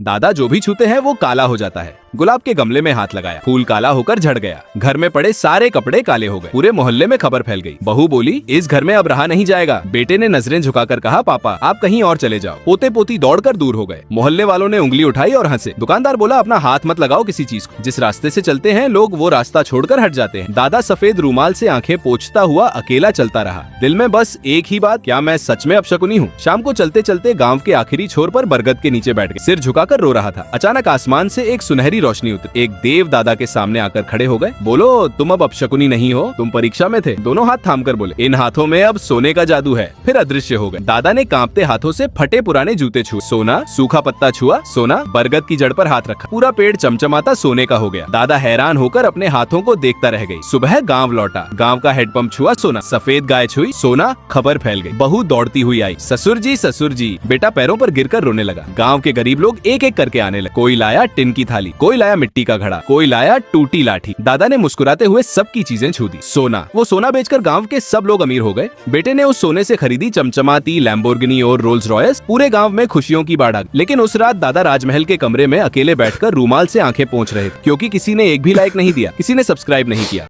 दादा जो भी छूते हैं वो काला हो जाता है। गुलाब के गमले में हाथ लगाया, फूल काला होकर झड़ गया। घर में पड़े सारे कपड़े काले हो गए। पूरे मोहल्ले में खबर फैल गई। बहू बोली, इस घर में अब रहा नहीं जाएगा। बेटे ने नजरें झुकाकर कहा, पापा आप कहीं और चले जाओ। पोते पोती दौड़कर दूर हो गए। मोहल्ले वालों ने उंगली उठाई और हंसे। दुकानदार बोला, अपना हाथ मत लगाओ किसी चीज को। जिस रास्ते से चलते हैं लोग वो रास्ता छोड़कर हट जाते हैं। दादा सफेद रूमाल से आंखें पोंछता हुआ अकेला चलता रहा। दिल में बस एक ही बात, क्या मैं सच में अपशकुनी हूँ? शाम को चलते चलते गाँव के आखिरी छोर पर बरगद के नीचे बैठ गए। सिर झुकाकर रो रहा था। अचानक आसमान से एक सुनहरी रोशनी उतरी। एक देव दादा के सामने आकर खड़े हो गए। बोलो, तुम अब अपशकुनी नहीं हो, तुम परीक्षा में थे। दोनों हाथ थामकर बोले, इन हाथों में अब सोने का जादू है। फिर अदृश्य हो गए। दादा ने कांपते हाथों से फटे पुराने जूते छुए। सोना, सूखा पत्ता छुआ, सोना। बरगद की जड़ पर हाथ रखा, पूरा पेड़ चमचमाता सोने का हो गया। दादा हैरान होकर अपने हाथों को देखता रह गई। सुबह गाँव लौटा, गाँव का हेडपंप छुआ, सोना। सफेद गाय छुई, सोना। खबर फैल गई। बहू दौड़ती हुई आई, ससुर जी। बेटा पैरों पर गिरकर रोने लगा। गाँव के गरीब लोग एक एक करके आने लगे। कोई लाया टिन की थाली, कोई लाया मिट्टी का घड़ा, कोई लाया टूटी लाठी। दादा ने मुस्कुराते हुए सबकी चीजें छू दी। सोना, वो सोना बेचकर गांव के सब लोग अमीर हो गए। बेटे ने उस सोने से खरीदी चमचमाती लैम्बोर्गिनी और रोल्स रॉयस। पूरे गांव में खुशियों की बाढ़ आ गई। लेकिन उस रात दादा राजमहल के कमरे में अकेले बैठकर रूमाल से आंखें पोंछ रहे थे, क्योंकि किसी ने एक भी लाइक नहीं दिया, किसी ने सब्सक्राइब नहीं किया।